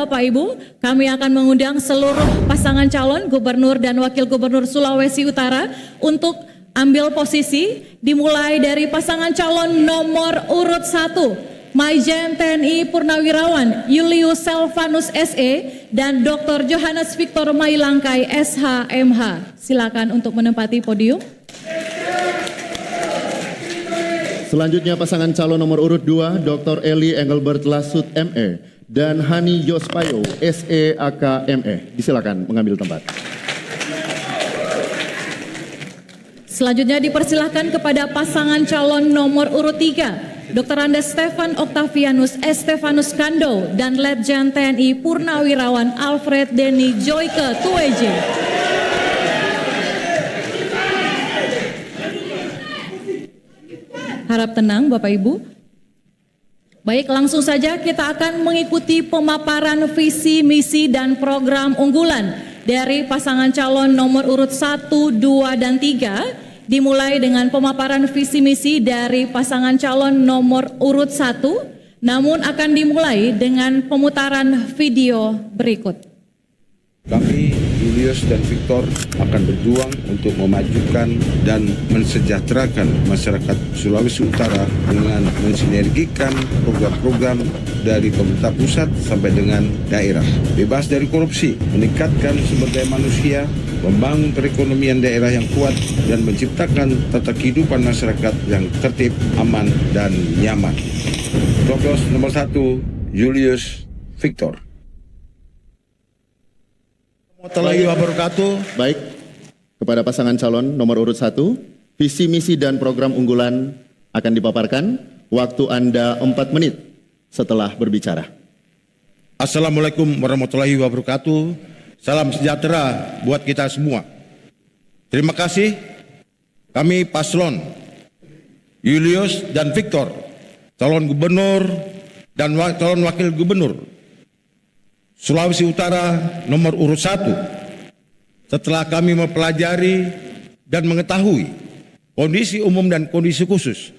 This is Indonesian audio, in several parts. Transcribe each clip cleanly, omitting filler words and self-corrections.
Bapak Ibu, kami akan mengundang seluruh pasangan calon Gubernur dan Wakil Gubernur Sulawesi Utara untuk ambil posisi, dimulai dari pasangan calon nomor urut 1, Maijen TNI Purnawirawan Julius Selvanus SE dan Dr. Johannes Victor Mailangkai SH.MH. Silakan untuk menempati podium. Selanjutnya pasangan calon nomor urut 2, Dr. Eli Engelbert Lasut ME dan Hani Yospayo SE.AK ME. Disilakan mengambil tempat. Selanjutnya dipersilahkan kepada pasangan calon nomor urut 3, Dr. Andes Stefan Octavianus Estefanus Kando dan Letjen TNI Purnawirawan Alfred Denny Joyke Tueje. Harap tenang Bapak Ibu. Baik, langsung saja kita akan mengikuti pemaparan visi, misi, dan program unggulan dari pasangan calon nomor urut 1, 2, dan 3. Dimulai dengan pemaparan visi, misi dari pasangan calon nomor urut 1, namun akan dimulai dengan pemutaran video berikut. Kami, Julius dan Victor, akan berjuang untuk memajukan dan mensejahterakan masyarakat Sulawesi Utara dengan mensinergikan program-program dari pemerintah pusat sampai dengan daerah. Bebas dari korupsi, meningkatkan sumber daya manusia, membangun perekonomian daerah yang kuat, dan menciptakan tata kehidupan masyarakat yang tertib, aman, dan nyaman. Coblos nomor 1, Julius Victor. Warahmatullahi wabarakatuh. Baik, kepada pasangan calon nomor urut 1, visi, misi, dan program unggulan akan dipaparkan. Waktu Anda 4 menit setelah berbicara. Assalamualaikum warahmatullahi wabarakatuh. Salam sejahtera buat kita semua. Terima kasih. Kami paslon Julius dan Victor, calon gubernur dan calon wakil gubernur Sulawesi Utara nomor urut 1. Setelah kami mempelajari dan mengetahui kondisi umum dan kondisi khusus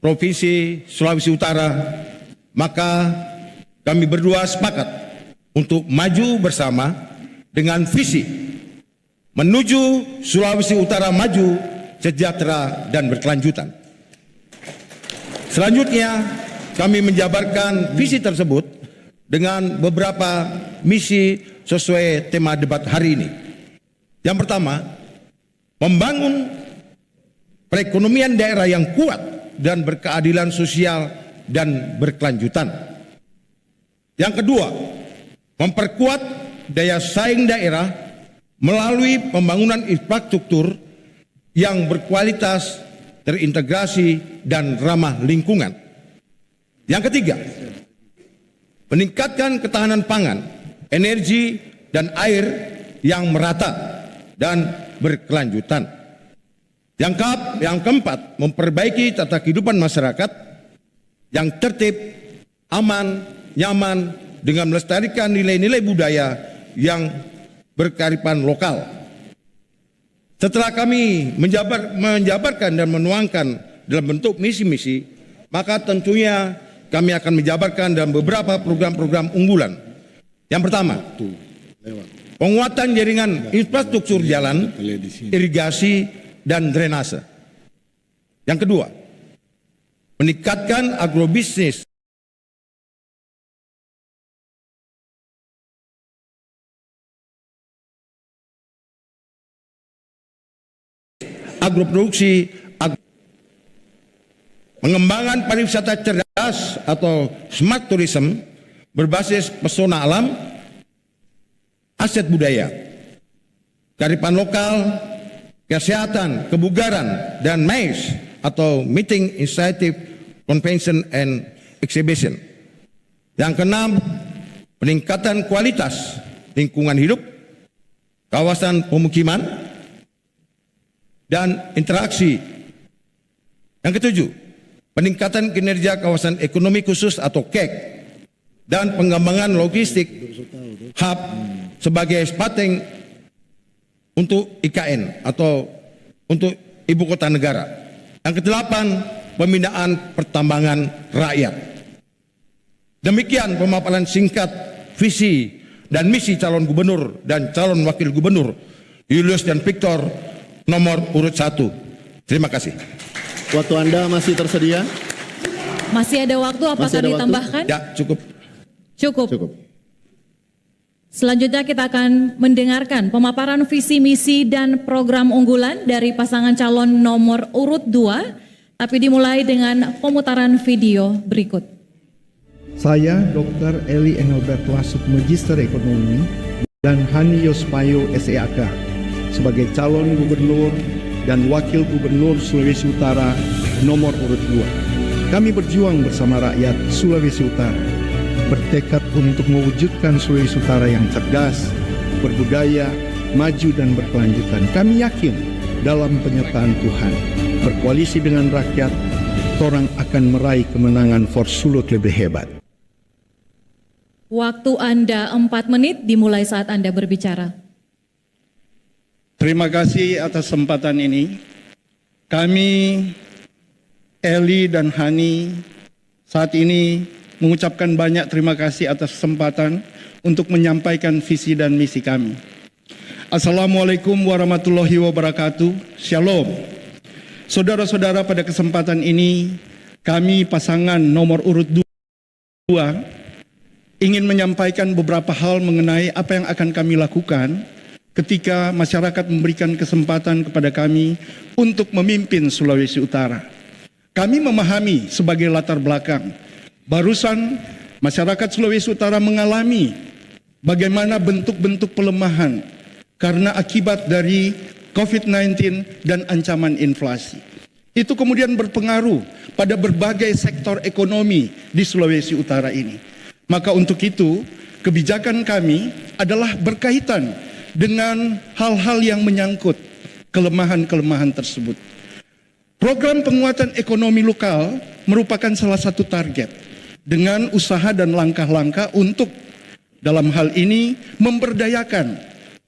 Provinsi Sulawesi Utara, maka kami berdua sepakat untuk maju bersama dengan visi menuju Sulawesi Utara maju, sejahtera, dan berkelanjutan. Selanjutnya, kami menjabarkan visi tersebut dengan beberapa misi sesuai tema debat hari ini. Yang pertama, membangun perekonomian daerah yang kuat dan berkeadilan sosial dan berkelanjutan. Yang kedua, memperkuat daya saing daerah melalui pembangunan infrastruktur yang berkualitas, terintegrasi, dan ramah lingkungan. Yang ketiga, meningkatkan ketahanan pangan, energi, dan air yang merata dan berkelanjutan. Yang keempat, memperbaiki tata kehidupan masyarakat yang tertib, aman, nyaman, dengan melestarikan nilai-nilai budaya yang berkearifan lokal. Setelah kami menjabarkan dan menuangkan dalam bentuk misi-misi, maka tentunya kami akan menjabarkan dalam beberapa program-program unggulan. Yang pertama, penguatan jaringan infrastruktur jalan, irigasi, dan drainase. Yang kedua, meningkatkan agrobisnis agroproduksi, mengembangkan pariwisata cerdas atau smart tourism berbasis pesona alam, aset budaya, kearifan lokal, kesehatan, kebugaran, dan MICE atau Meeting, Initiative, Convention, and Exhibition. Yang keenam, peningkatan kualitas lingkungan hidup, kawasan pemukiman, dan interaksi. Yang ketujuh, peningkatan kinerja kawasan ekonomi khusus atau KEK dan pengembangan logistik hub sebagai spateng untuk IKN atau untuk ibu kota negara. Yang kedelapan, pembinaan pertambangan rakyat. Demikian pemaparan singkat visi dan misi calon gubernur dan calon wakil gubernur Julius dan Victor nomor urut 1. Terima kasih. Waktu Anda masih tersedia? Masih ada waktu, apakah Masih ada waktu? ditambahkan? Ya, cukup. Cukup. Cukup. Selanjutnya kita akan mendengarkan pemaparan visi misi dan program unggulan dari pasangan calon nomor urut 2, tapi dimulai dengan pemutaran video berikut. Saya Dr. Eli Engelbert Lasut, Magister Ekonomi, dan Hani Yospayo SEAK sebagai calon gubernur dan wakil gubernur Sulawesi Utara nomor urut 2. Kami berjuang bersama rakyat Sulawesi Utara, bertekad untuk mewujudkan Sulawesi Utara yang cerdas, berbudaya, maju dan berkelanjutan. Kami yakin dalam penyertaan Tuhan, berkoalisi dengan rakyat, orang akan meraih kemenangan for Sulut lebih hebat. Waktu Anda 4 menit dimulai saat Anda berbicara. Terima kasih atas kesempatan ini. Kami, Eli dan Hani, saat ini mengucapkan banyak terima kasih atas kesempatan untuk menyampaikan visi dan misi kami. Assalamualaikum warahmatullahi wabarakatuh. Shalom. Saudara-saudara, pada kesempatan ini kami pasangan nomor urut 2 ingin menyampaikan beberapa hal mengenai apa yang akan kami lakukan ketika masyarakat memberikan kesempatan kepada kami untuk memimpin Sulawesi Utara. Kami memahami sebagai latar belakang, barusan masyarakat Sulawesi Utara mengalami bagaimana bentuk-bentuk pelemahan karena akibat dari COVID-19 dan ancaman inflasi. Itu kemudian berpengaruh pada berbagai sektor ekonomi di Sulawesi Utara ini. Maka untuk itu, kebijakan kami adalah berkaitan dengan hal-hal yang menyangkut kelemahan-kelemahan tersebut. Program penguatan ekonomi lokal merupakan salah satu target dengan usaha dan langkah-langkah untuk dalam hal ini memberdayakan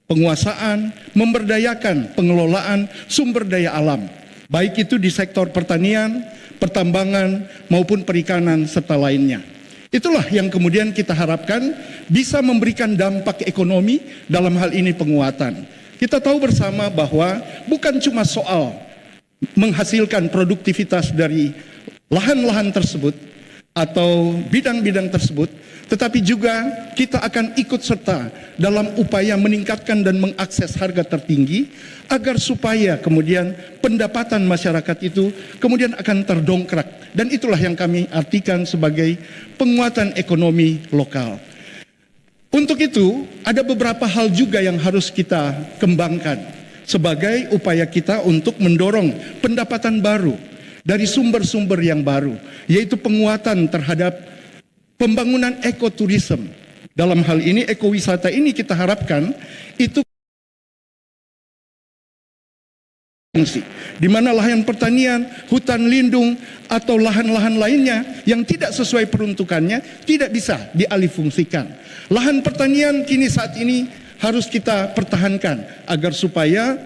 penguasaan, memberdayakan pengelolaan sumber daya alam, baik itu di sektor pertanian, pertambangan maupun perikanan serta lainnya. Itulah yang kemudian kita harapkan bisa memberikan dampak ekonomi dalam hal ini penguatan. Kita tahu bersama bahwa bukan cuma soal menghasilkan produktivitas dari lahan-lahan tersebut atau bidang-bidang tersebut, tetapi juga kita akan ikut serta dalam upaya meningkatkan dan mengakses harga tertinggi agar supaya kemudian pendapatan masyarakat itu kemudian akan terdongkrak, dan itulah yang kami artikan sebagai penguatan ekonomi lokal. Untuk itu ada beberapa hal juga yang harus kita kembangkan sebagai upaya kita untuk mendorong pendapatan baru dari sumber-sumber yang baru, yaitu penguatan terhadap pembangunan ekoturism. Dalam hal ini ekowisata ini kita harapkan itu di mana lahan pertanian, hutan lindung atau lahan-lahan lainnya yang tidak sesuai peruntukannya tidak bisa dialihfungsikan. Lahan pertanian kini saat ini harus kita pertahankan agar supaya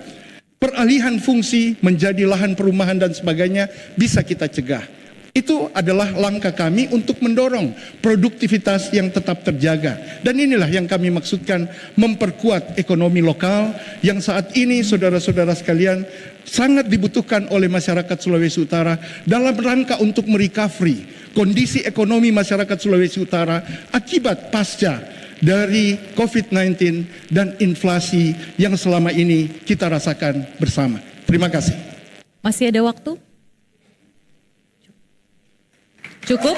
peralihan fungsi menjadi lahan perumahan dan sebagainya bisa kita cegah. Itu adalah langkah kami untuk mendorong produktivitas yang tetap terjaga. Dan inilah yang kami maksudkan memperkuat ekonomi lokal yang saat ini saudara-saudara sekalian sangat dibutuhkan oleh masyarakat Sulawesi Utara dalam rangka untuk merecovery kondisi ekonomi masyarakat Sulawesi Utara akibat pasca dari COVID-19 dan inflasi yang selama ini kita rasakan bersama. Terima kasih. Masih ada waktu? Cukup?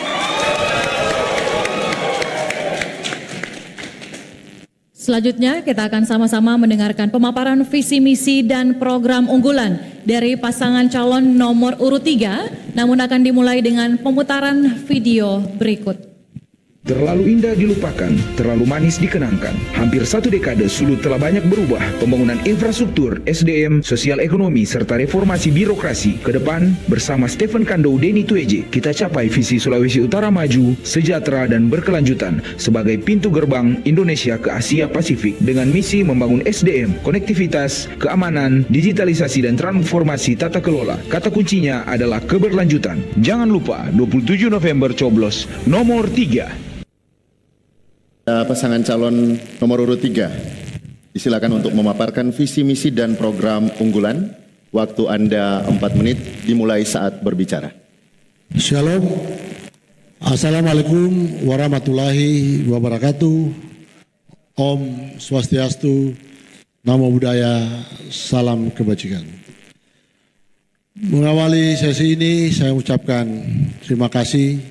Selanjutnya kita akan sama-sama mendengarkan pemaparan visi misi dan program unggulan dari pasangan calon nomor urut 3, namun akan dimulai dengan pemutaran video berikut. Terlalu indah dilupakan, terlalu manis dikenangkan. Hampir 1 dekade Sulut telah banyak berubah. Pembangunan infrastruktur, SDM, sosial ekonomi, serta reformasi birokrasi. Ke depan, bersama Stephen Kando Deni Tueje, kita capai visi Sulawesi Utara maju, sejahtera dan berkelanjutan sebagai pintu gerbang Indonesia ke Asia Pasifik dengan misi membangun SDM, konektivitas, keamanan, digitalisasi dan transformasi tata kelola. Kata kuncinya adalah keberlanjutan. Jangan lupa 27 November coblos nomor 3. Pasangan calon nomor urut 3, disilakan untuk memaparkan visi misi dan program unggulan. Waktu Anda 4 menit dimulai saat berbicara. Shalom. Assalamualaikum warahmatullahi wabarakatuh. Om Swastiastu, Namo Buddhaya, salam kebajikan. Mengawali sesi ini saya ucapkan terima kasih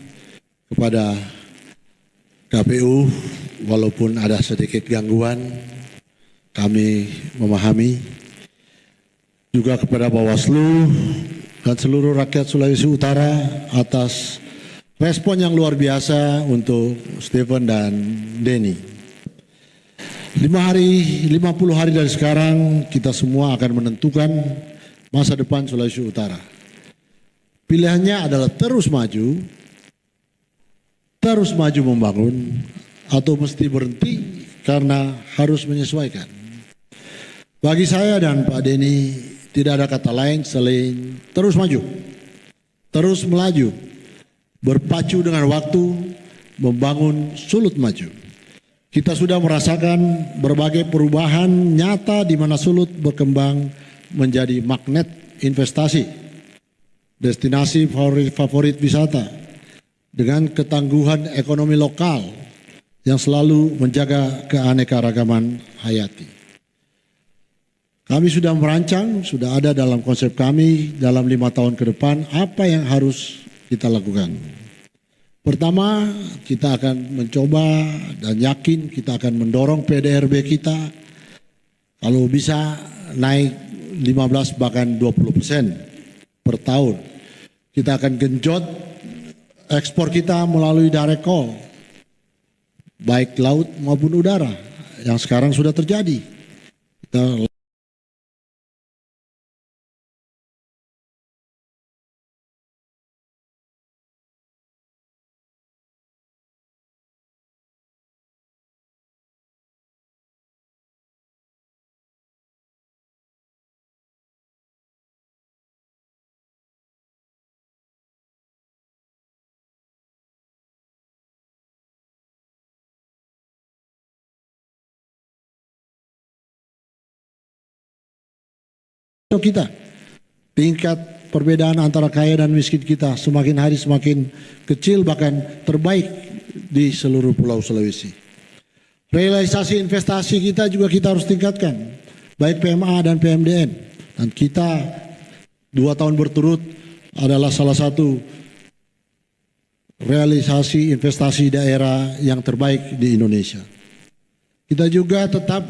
kepada KPU, walaupun ada sedikit gangguan, kami memahami. Juga kepada Bawaslu dan seluruh rakyat Sulawesi Utara atas respon yang luar biasa untuk Stephen dan Denny. 50 hari dari sekarang kita semua akan menentukan masa depan Sulawesi Utara. Pilihannya adalah terus maju membangun, atau mesti berhenti karena harus menyesuaikan. Bagi saya dan Pak Denny tidak ada kata lain selain terus maju, terus melaju, berpacu dengan waktu, membangun Sulut maju. Kita sudah merasakan berbagai perubahan nyata di mana Sulut berkembang menjadi magnet investasi, destinasi favorit wisata, dengan ketangguhan ekonomi lokal yang selalu menjaga keanekaragaman hayati. Kami sudah merancang, sudah ada dalam konsep kami dalam 5 tahun ke depan apa yang harus kita lakukan. Pertama, kita akan mencoba dan yakin kita akan mendorong PDRB kita kalau bisa naik 15 bahkan 20% per tahun. Kita akan genjot ekspor kita melalui direct call, baik laut maupun udara, yang sekarang sudah terjadi. Kita tingkat perbedaan antara kaya dan miskin kita semakin hari semakin kecil, bahkan terbaik di seluruh Pulau Sulawesi. Realisasi investasi kita juga kita harus tingkatkan, baik PMA dan PMDN. Dan kita 2 tahun berturut adalah salah satu realisasi investasi daerah yang terbaik di Indonesia. Kita juga tetap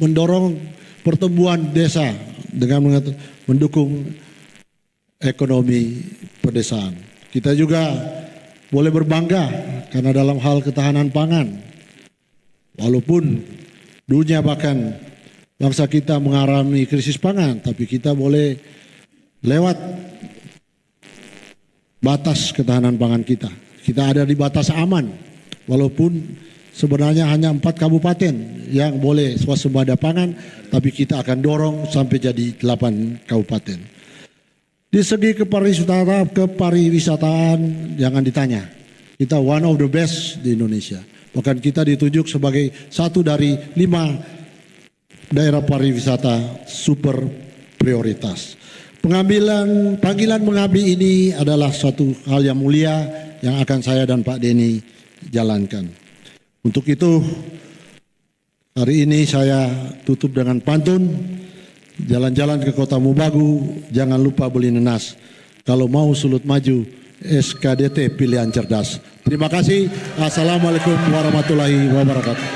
mendorong pertumbuhan desa dengan mendukung ekonomi pedesaan. Kita juga boleh berbangga karena dalam hal ketahanan pangan, walaupun dunia bahkan bangsa kita mengalami krisis pangan, tapi kita boleh lewat batas ketahanan pangan kita. Kita ada di batas aman, walaupun sebenarnya hanya 4 kabupaten yang boleh swasembada pangan, tapi kita akan dorong sampai jadi 8 kabupaten. Di segi kepariwisataan jangan ditanya. Kita one of the best di Indonesia. Bahkan kita ditunjuk sebagai satu dari 5 daerah pariwisata super prioritas. Panggilan mengabdi ini adalah suatu hal yang mulia yang akan saya dan Pak Denny jalankan. Untuk itu, hari ini saya tutup dengan pantun, jalan-jalan ke Kota Mubagu, jangan lupa beli nenas. Kalau mau Sulut maju, SKDT pilihan cerdas. Terima kasih. Assalamualaikum warahmatullahi wabarakatuh.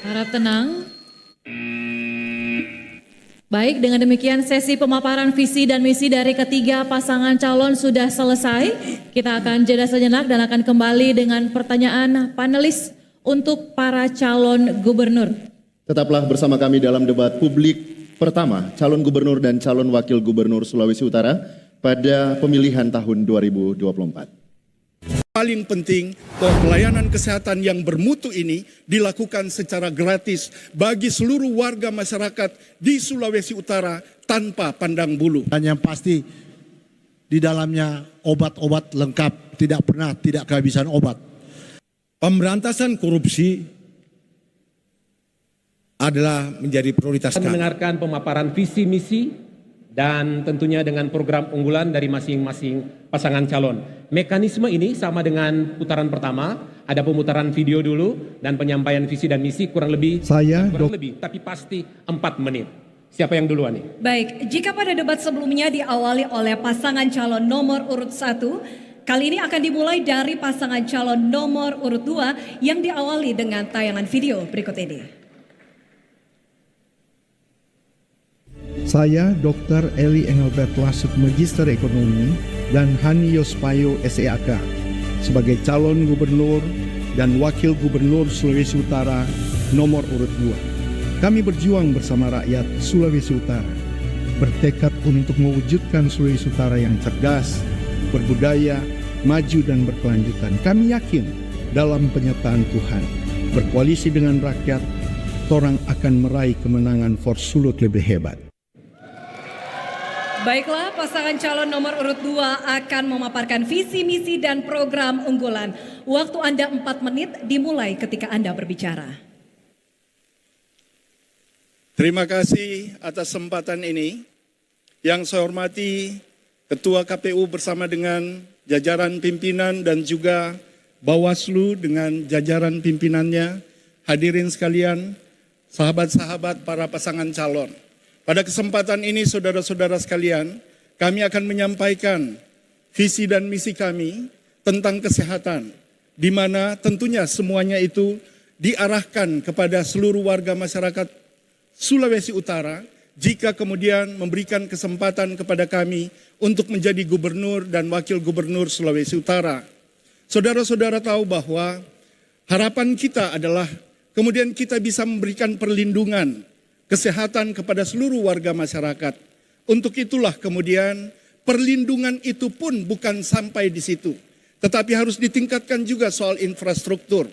Harap tenang. Baik, dengan demikian sesi pemaparan visi dan misi dari ketiga pasangan calon sudah selesai. Kita akan jeda sejenak dan akan kembali dengan pertanyaan panelis untuk para calon gubernur. Tetaplah bersama kami dalam debat publik pertama calon gubernur dan calon wakil gubernur Sulawesi Utara pada pemilihan tahun 2024. Paling penting bahwa pelayanan kesehatan yang bermutu ini dilakukan secara gratis bagi seluruh warga masyarakat di Sulawesi Utara tanpa pandang bulu. Dan yang pasti di dalamnya obat-obat lengkap, tidak kehabisan obat. Pemberantasan korupsi adalah menjadi prioritas kami. Mendengarkan pemaparan visi misi dan tentunya dengan program unggulan dari masing-masing pasangan calon. Mekanisme ini sama dengan putaran pertama, ada pemutaran video dulu dan penyampaian visi dan misi kurang lebih tapi pasti 4 menit. Siapa yang duluan nih? Baik, jika pada debat sebelumnya diawali oleh pasangan calon nomor urut 1, kali ini akan dimulai dari pasangan calon nomor urut 2 yang diawali dengan tayangan video berikut ini. Saya Dr. Eli Engelbert Lasut Magister Ekonomi dan Hani Yospayo SEAK sebagai calon gubernur dan wakil gubernur Sulawesi Utara nomor urut 2. Kami berjuang bersama rakyat Sulawesi Utara, bertekad untuk mewujudkan Sulawesi Utara yang cerdas, berbudaya, maju dan berkelanjutan. Kami yakin dalam penyertaan Tuhan, berkoalisi dengan rakyat, orang akan meraih kemenangan for Sulut lebih hebat. Baiklah, pasangan calon nomor urut 2 akan memaparkan visi, misi, dan program unggulan. Waktu Anda 4 menit dimulai ketika Anda berbicara. Terima kasih atas kesempatan ini. Yang saya hormati Ketua KPU bersama dengan jajaran pimpinan dan juga Bawaslu dengan jajaran pimpinannya, hadirin sekalian, sahabat-sahabat para pasangan calon. Pada kesempatan ini saudara-saudara sekalian, kami akan menyampaikan visi dan misi kami tentang kesehatan, di mana tentunya semuanya itu diarahkan kepada seluruh warga masyarakat Sulawesi Utara, jika kemudian memberikan kesempatan kepada kami untuk menjadi gubernur dan wakil gubernur Sulawesi Utara. Saudara-saudara tahu bahwa harapan kita adalah kemudian kita bisa memberikan perlindungan kesehatan kepada seluruh warga masyarakat. Untuk itulah kemudian perlindungan itu pun bukan sampai di situ, tetapi harus ditingkatkan juga soal infrastruktur,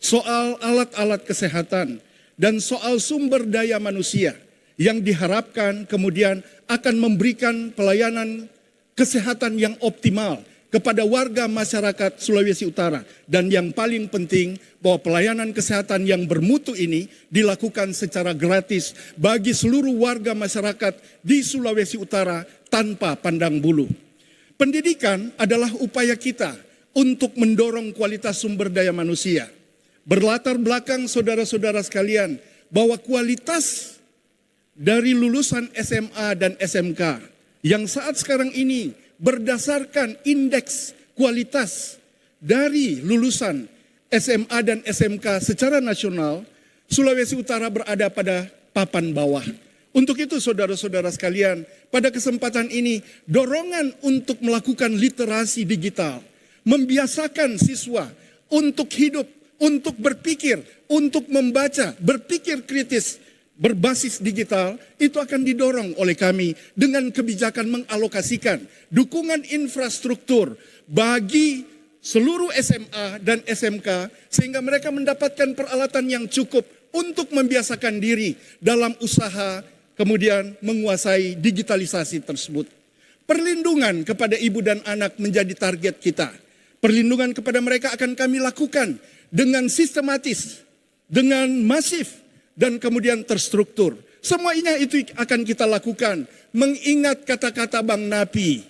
soal alat-alat kesehatan, dan soal sumber daya manusia yang diharapkan kemudian akan memberikan pelayanan kesehatan yang optimal kepada warga masyarakat Sulawesi Utara. Dan yang paling penting bahwa pelayanan kesehatan yang bermutu ini dilakukan secara gratis bagi seluruh warga masyarakat di Sulawesi Utara tanpa pandang bulu. Pendidikan adalah upaya kita untuk mendorong kualitas sumber daya manusia. Berlatar belakang saudara-saudara sekalian bahwa kualitas dari lulusan SMA dan SMK yang saat sekarang ini berdasarkan indeks kualitas dari lulusan SMA dan SMK secara nasional, Sulawesi Utara berada pada papan bawah. Untuk itu saudara-saudara sekalian, pada kesempatan ini dorongan untuk melakukan literasi digital, membiasakan siswa untuk hidup, untuk berpikir, untuk membaca, berpikir kritis, berbasis digital, itu akan didorong oleh kami dengan kebijakan mengalokasikan dukungan infrastruktur bagi seluruh SMA dan SMK sehingga mereka mendapatkan peralatan yang cukup untuk membiasakan diri dalam usaha kemudian menguasai digitalisasi tersebut. Perlindungan kepada ibu dan anak menjadi target kita. Perlindungan kepada mereka akan kami lakukan dengan sistematis, dengan masif, dan kemudian terstruktur. Semuanya itu akan kita lakukan mengingat kata-kata Bang Napi.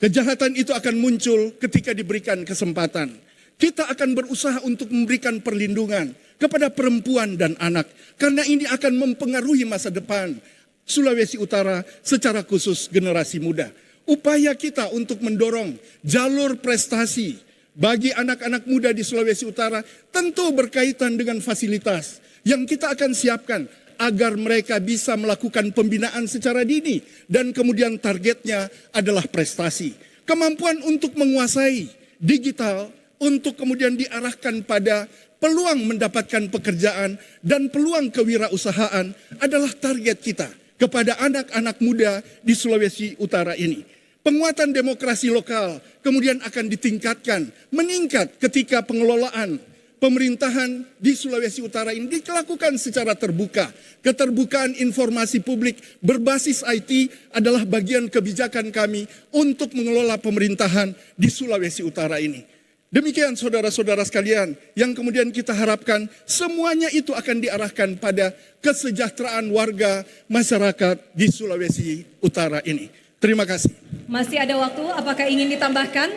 Kejahatan itu akan muncul ketika diberikan kesempatan. Kita akan berusaha untuk memberikan perlindungan kepada perempuan dan anak. Karena ini akan mempengaruhi masa depan Sulawesi Utara secara khusus generasi muda. Upaya kita untuk mendorong jalur prestasi bagi anak-anak muda di Sulawesi Utara tentu berkaitan dengan fasilitas yang kita akan siapkan agar mereka bisa melakukan pembinaan secara dini dan kemudian targetnya adalah prestasi. Kemampuan untuk menguasai digital untuk kemudian diarahkan pada peluang mendapatkan pekerjaan dan peluang kewirausahaan adalah target kita kepada anak-anak muda di Sulawesi Utara ini. Penguatan demokrasi lokal kemudian akan ditingkatkan, meningkat ketika pengelolaan pemerintahan di Sulawesi Utara ini dilakukan secara terbuka. Keterbukaan informasi publik berbasis IT adalah bagian kebijakan kami untuk mengelola pemerintahan di Sulawesi Utara ini. Demikian saudara-saudara sekalian, yang kemudian kita harapkan semuanya itu akan diarahkan pada kesejahteraan warga masyarakat di Sulawesi Utara ini. Terima kasih. Masih ada waktu, apakah ingin ditambahkan?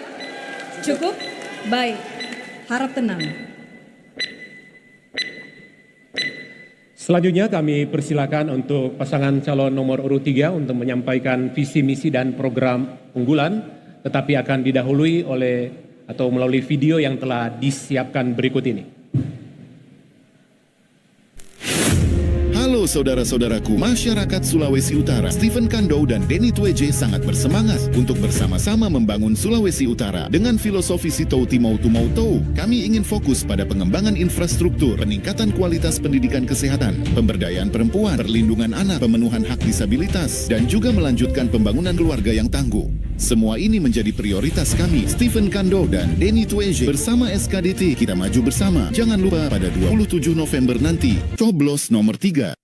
Cukup? Baik, harap tenang. Selanjutnya kami persilakan untuk pasangan calon nomor urut 3 untuk menyampaikan visi misi dan program unggulan, tetapi akan didahului oleh atau melalui video yang telah disiapkan berikut ini. Halo saudara-saudaraku masyarakat Sulawesi Utara, Stephen Kando dan Denny Tweje sangat bersemangat untuk bersama-sama membangun Sulawesi Utara dengan filosofi Sitou Timau Tumau Tou. Kami ingin fokus pada pengembangan infrastruktur, peningkatan kualitas pendidikan kesehatan, pemberdayaan perempuan, perlindungan anak, pemenuhan hak disabilitas, dan juga melanjutkan pembangunan keluarga yang tangguh. Semua ini menjadi prioritas kami, Stephen Kando dan Denny Tweje. Bersama SKDT, kita maju bersama. Jangan lupa pada 27 November nanti, coblos nomor 3.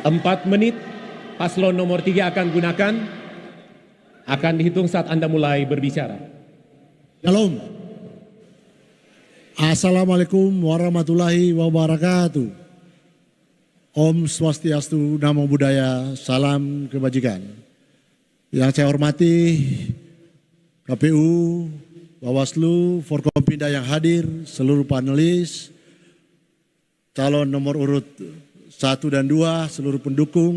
4 menit paslon nomor 3 akan gunakan, akan dihitung saat Anda mulai berbicara. Shalom. Assalamualaikum warahmatullahi wabarakatuh. Om Swastiastu, Namo Buddhaya, salam kebajikan. Yang saya hormati KPU, Bawaslu, Forkompinda yang hadir, seluruh panelis, calon nomor urut 1 dan 2, seluruh pendukung.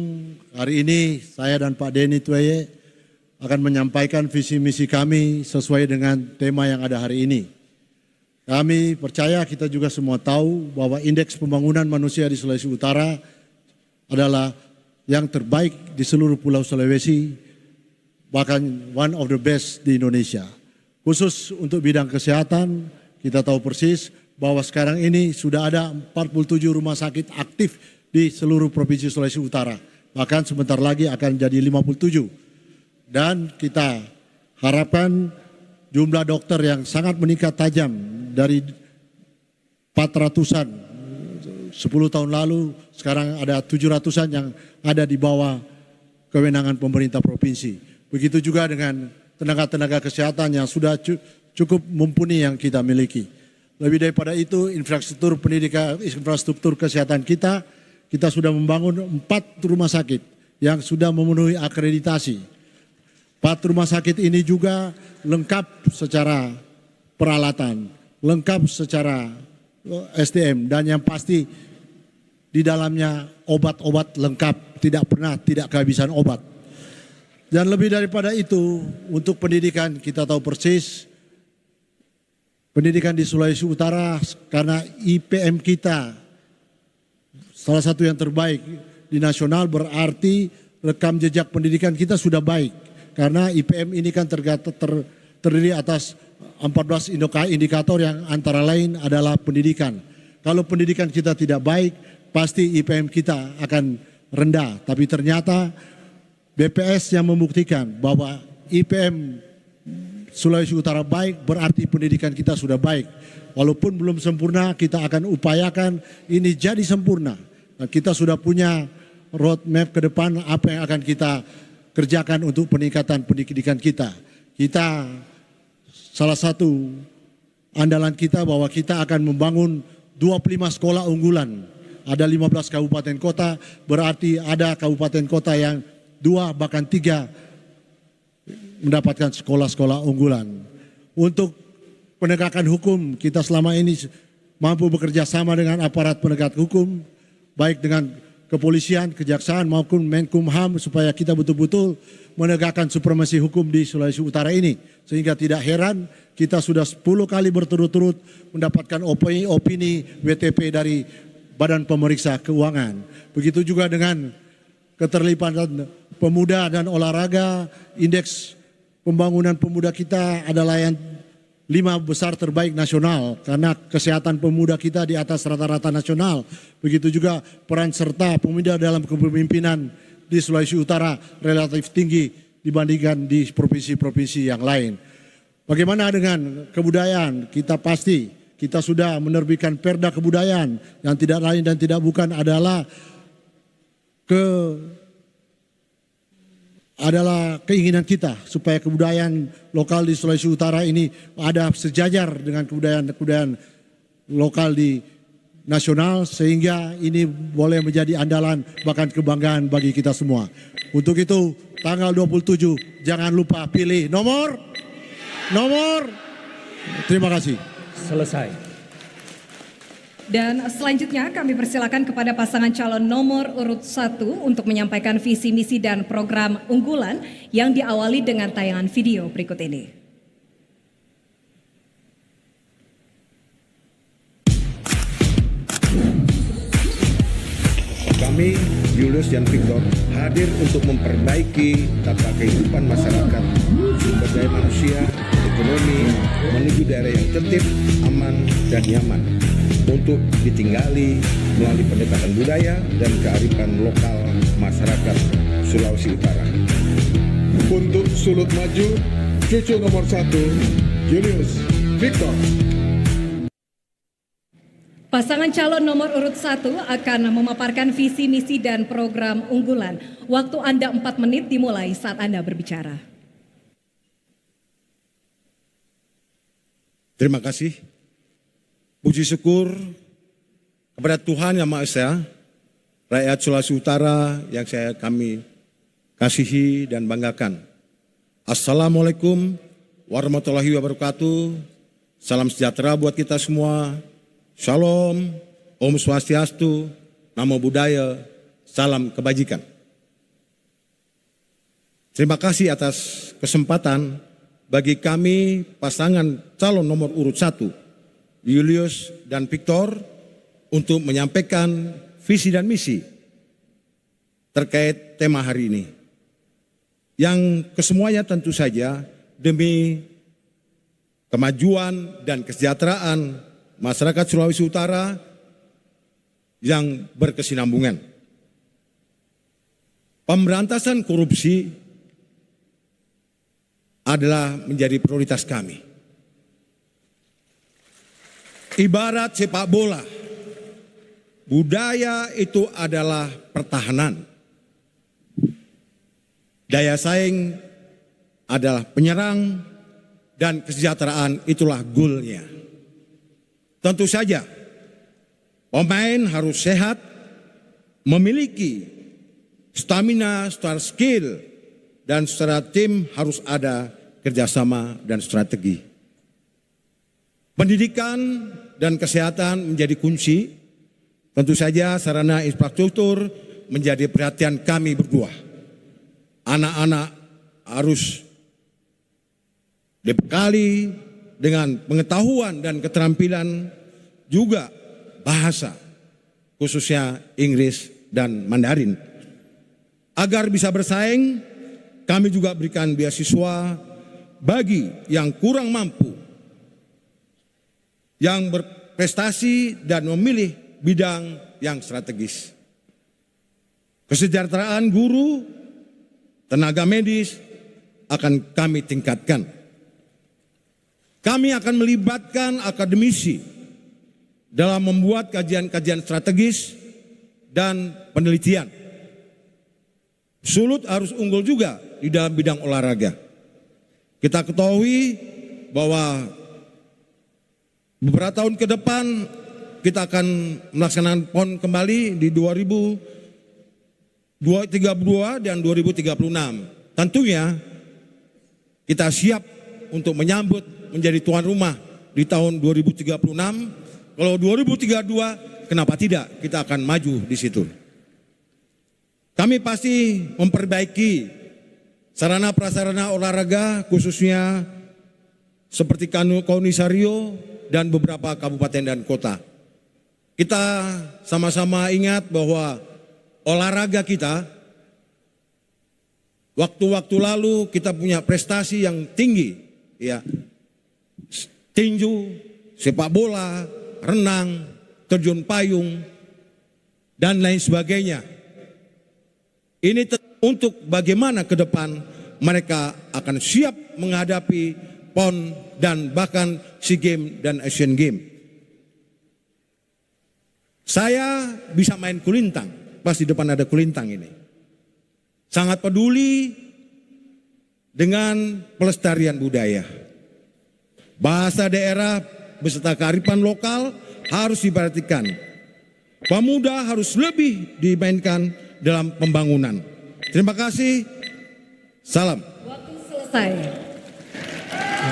Hari ini saya dan Pak Denny Tweje akan menyampaikan visi misi kami sesuai dengan tema yang ada hari ini. Kami percaya, kita juga semua tahu bahwa indeks pembangunan manusia di Sulawesi Utara adalah yang terbaik di seluruh Pulau Sulawesi, bahkan one of the best di Indonesia. Khusus untuk bidang kesehatan, kita tahu persis bahwa sekarang ini sudah ada 47 rumah sakit aktif di seluruh Provinsi Sulawesi Utara. Bahkan sebentar lagi akan jadi 57. Dan kita harapkan jumlah dokter yang sangat meningkat tajam dari 400-an 10 tahun lalu, sekarang ada 700-an yang ada di bawah kewenangan pemerintah provinsi. Begitu juga dengan tenaga-tenaga kesehatan yang sudah cukup mumpuni yang kita miliki. Lebih daripada itu, infrastruktur pendidikan, infrastruktur kesehatan kita sudah membangun 4 rumah sakit yang sudah memenuhi akreditasi. 4 rumah sakit ini juga lengkap secara peralatan, lengkap secara SDM, dan yang pasti di dalamnya obat-obat lengkap, tidak kehabisan obat. Dan lebih daripada itu, untuk pendidikan kita tahu persis, pendidikan di Sulawesi Utara karena IPM kita salah satu yang terbaik di nasional, berarti rekam jejak pendidikan kita sudah baik. Karena IPM ini kan terdiri atas 14 indikator yang antara lain adalah pendidikan. Kalau pendidikan kita tidak baik, pasti IPM kita akan rendah. Tapi ternyata BPS yang membuktikan bahwa IPM Sulawesi Utara baik, berarti pendidikan kita sudah baik. Walaupun belum sempurna, kita akan upayakan ini jadi sempurna. Dan kita sudah punya roadmap ke depan apa yang akan kita kerjakan untuk peningkatan pendidikan kita. Kita salah satu andalan kita bahwa kita akan membangun 25 sekolah unggulan. Ada 15 kabupaten kota, berarti ada kabupaten kota yang 2 bahkan 3 mendapatkan sekolah-sekolah unggulan. Untuk penegakan hukum, kita selama ini mampu bekerja sama dengan aparat penegak hukum, baik dengan kepolisian, kejaksaan maupun Menkumham, supaya kita betul-betul menegakkan supremasi hukum di Sulawesi Utara ini. Sehingga tidak heran kita sudah 10 kali berturut-turut mendapatkan opini WTP dari Badan Pemeriksa Keuangan. Begitu juga dengan keterlibatan pemuda dan olahraga, indeks pembangunan pemuda kita adalah yang 5 besar terbaik nasional, karena kesehatan pemuda kita di atas rata-rata nasional. Begitu juga peran serta pemuda dalam kepemimpinan di Sulawesi Utara relatif tinggi dibandingkan di provinsi-provinsi yang lain. Bagaimana dengan kebudayaan? Kita sudah menerbitkan Perda Kebudayaan yang tidak lain dan tidak bukan adalah keinginan kita supaya kebudayaan lokal di Sulawesi Utara ini ada sejajar dengan kebudayaan lokal di nasional, sehingga ini boleh menjadi andalan bahkan kebanggaan bagi kita semua. Untuk itu tanggal 27 jangan lupa pilih nomor. Terima kasih. Selesai. Dan selanjutnya kami persilakan kepada pasangan calon nomor urut 1 untuk menyampaikan visi misi dan program unggulan yang diawali dengan tayangan video berikut ini. Kami, Julius dan Victor, hadir untuk memperbaiki tata kehidupan masyarakat, sumber daya manusia, ekonomi, menuju daerah yang tertib, aman, dan nyaman untuk ditinggali melalui pendekatan budaya dan kearifan lokal masyarakat Sulawesi Utara. Untuk Sulut Maju, cucu nomor 1, Julius Victor. Pasangan calon nomor urut 1 akan memaparkan visi, misi, dan program unggulan. Waktu Anda 4 menit dimulai saat Anda berbicara. Terima kasih. Puji syukur kepada Tuhan Yang Maha Esa, rakyat Sulawesi Utara yang kami kasihi dan banggakan. Assalamualaikum warahmatullahi wabarakatuh. Salam sejahtera buat kita semua. Shalom, Om Swastiastu, Namo Buddhaya, salam kebajikan. Terima kasih atas kesempatan bagi kami pasangan calon nomor urut 1, Julius dan Victor, untuk menyampaikan visi dan misi terkait tema hari ini. Yang kesemuanya tentu saja demi kemajuan dan kesejahteraan masyarakat Sulawesi Utara yang berkesinambungan. Pemberantasan korupsi adalah menjadi prioritas kami. Ibarat sepak bola, budaya itu adalah pertahanan. Daya saing adalah penyerang dan kesejahteraan itulah goalnya. Tentu saja pemain harus sehat, memiliki stamina, secara skill, dan secara tim harus ada kerjasama dan strategi. Pendidikan dan kesehatan menjadi kunci. Tentu saja sarana infrastruktur menjadi perhatian kami berdua. Anak-anak harus dibekali dengan pengetahuan dan keterampilan, juga bahasa, khususnya Inggris dan Mandarin. Agar bisa bersaing, kami juga berikan beasiswa bagi yang kurang mampu, yang berprestasi dan memilih bidang yang strategis. Kesejahteraan guru, tenaga medis akan kami tingkatkan. Kami akan melibatkan akademisi dalam membuat kajian-kajian strategis dan penelitian. Sulut harus unggul juga di dalam bidang olahraga. Kita ketahui bahwa beberapa tahun ke depan kita akan melaksanakan PON kembali di 2032 dan 2036. Tentunya kita siap untuk menyambut menjadi tuan rumah di tahun 2036. Kalau 2032, kenapa tidak? Kita akan maju di situ. Kami pasti memperbaiki sarana prasarana olahraga, khususnya seperti Kaunisario dan beberapa kabupaten dan kota. Kita sama-sama ingat bahwa olahraga kita waktu-waktu lalu kita punya prestasi yang tinggi, ya. Tinju, sepak bola, renang, terjun payung, dan lain sebagainya. Ini untuk bagaimana ke depan mereka akan siap menghadapi PON, dan bahkan SEA Games dan Asian Games. Saya bisa main kulintang, pas di depan ada kulintang ini. Sangat peduli dengan pelestarian budaya. Bahasa daerah beserta kearifan lokal harus diperhatikan. Pemuda harus lebih dimainkan dalam pembangunan. Terima kasih. Salam. Waktu selesai.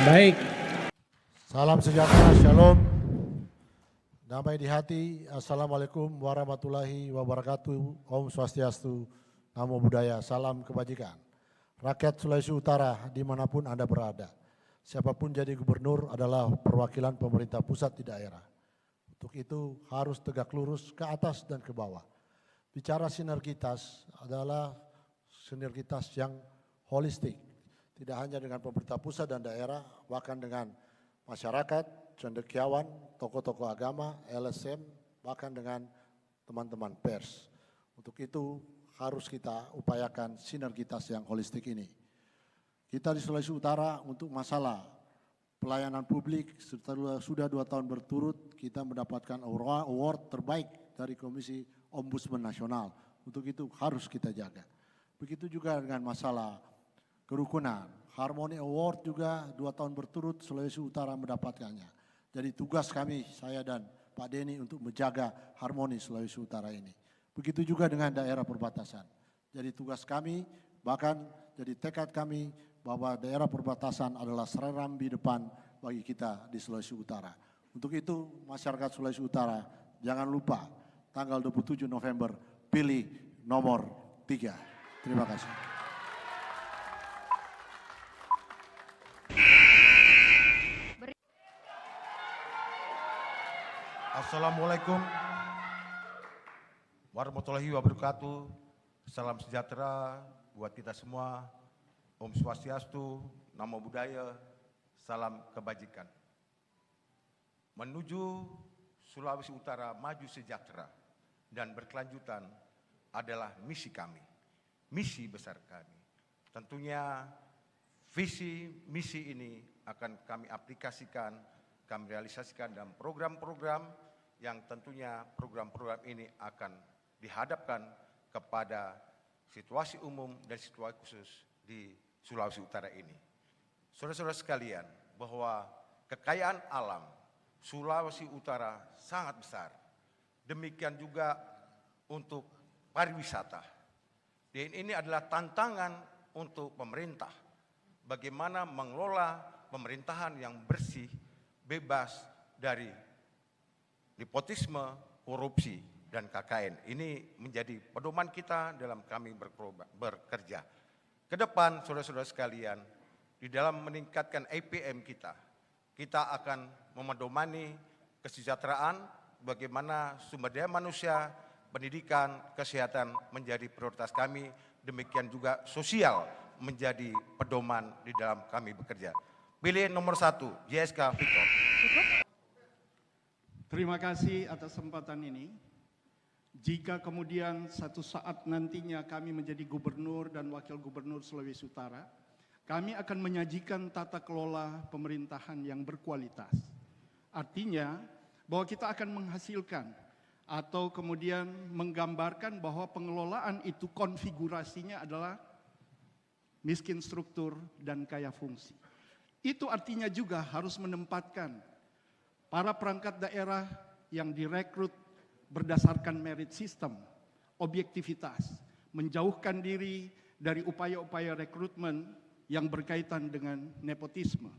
Baik. Salam sejahtera, shalom. Damai di hati, assalamualaikum warahmatullahi wabarakatuh. Om Swastiastu, Namo Buddhaya, salam kebajikan. Rakyat Sulawesi Utara dimanapun Anda berada. Siapapun jadi gubernur adalah perwakilan pemerintah pusat di daerah. Untuk itu harus tegak lurus ke atas dan ke bawah. Bicara sinergitas adalah sinergitas yang holistik. Tidak hanya dengan pemerintah pusat dan daerah, bahkan dengan masyarakat, cendekiawan, tokoh-tokoh agama, LSM, bahkan dengan teman-teman pers. Untuk itu harus kita upayakan sinergitas yang holistik ini. Kita di Sulawesi Utara untuk masalah pelayanan publik sudah 2 tahun berturut kita mendapatkan award terbaik dari Komisi Ombudsman Nasional. Untuk itu harus kita jaga. Begitu juga dengan masalah kerukunan. Harmony Award juga 2 tahun berturut Sulawesi Utara mendapatkannya. Jadi tugas kami, saya dan Pak Denny untuk menjaga harmoni Sulawesi Utara ini. Begitu juga dengan daerah perbatasan. Jadi tugas kami, bahkan jadi tekad kami bahwa daerah perbatasan adalah serambi depan bagi kita di Sulawesi Utara. Untuk itu masyarakat Sulawesi Utara jangan lupa tanggal 27 November pilih nomor 3. Terima kasih. Assalamualaikum warahmatullahi wabarakatuh. Salam sejahtera buat kita semua. Om Swastiastu, Namo Buddhaya, salam kebajikan. Menuju Sulawesi Utara maju sejahtera dan berkelanjutan adalah misi kami, misi besar kami. Tentunya visi misi ini akan kami aplikasikan, kami realisasikan dalam program-program yang tentunya program-program ini akan dihadapkan kepada situasi umum dan situasi khusus di Sulawesi Utara ini. Saudara-saudara sekalian, bahwa kekayaan alam Sulawesi Utara sangat besar. Demikian juga untuk pariwisata. Dan ini adalah tantangan untuk pemerintah. Bagaimana mengelola pemerintahan yang bersih, bebas dari nepotisme, korupsi, dan KKN. Ini menjadi pedoman kita dalam kami bekerja. Ke depan, saudara-saudara sekalian, di dalam meningkatkan APM kita akan memedomani kesejahteraan, bagaimana sumber daya manusia, pendidikan, kesehatan menjadi prioritas kami, demikian juga sosial menjadi pedoman di dalam kami bekerja. Pilih nomor 1, JSK Victor. Terima kasih atas kesempatan ini. Jika kemudian satu saat nantinya kami menjadi gubernur dan wakil gubernur Sulawesi Utara, kami akan menyajikan tata kelola pemerintahan yang berkualitas. Artinya bahwa kita akan menghasilkan atau kemudian menggambarkan bahwa pengelolaan itu konfigurasinya adalah miskin struktur dan kaya fungsi. Itu artinya juga harus menempatkan para perangkat daerah yang direkrut berdasarkan merit system, objektivitas, menjauhkan diri dari upaya-upaya rekrutmen yang berkaitan dengan nepotisme.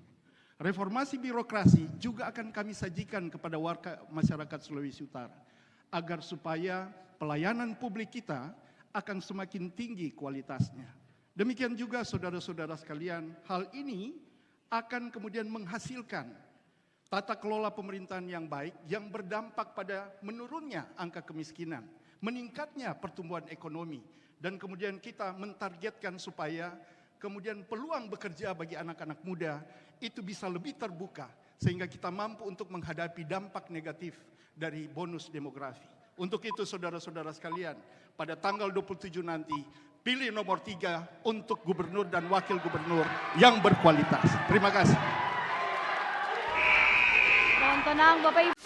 Reformasi birokrasi juga akan kami sajikan kepada warga masyarakat Sulawesi Utara, agar supaya pelayanan publik kita akan semakin tinggi kualitasnya. Demikian juga saudara-saudara sekalian, hal ini akan kemudian menghasilkan tata kelola pemerintahan yang baik yang berdampak pada menurunnya angka kemiskinan, meningkatnya pertumbuhan ekonomi, dan kemudian kita mentargetkan supaya kemudian peluang bekerja bagi anak-anak muda itu bisa lebih terbuka sehingga kita mampu untuk menghadapi dampak negatif dari bonus demografi. Untuk itu saudara-saudara sekalian, pada tanggal 27 nanti pilih nomor 3 untuk gubernur dan wakil gubernur yang berkualitas. Terima kasih. Tenang Bapak Ibu.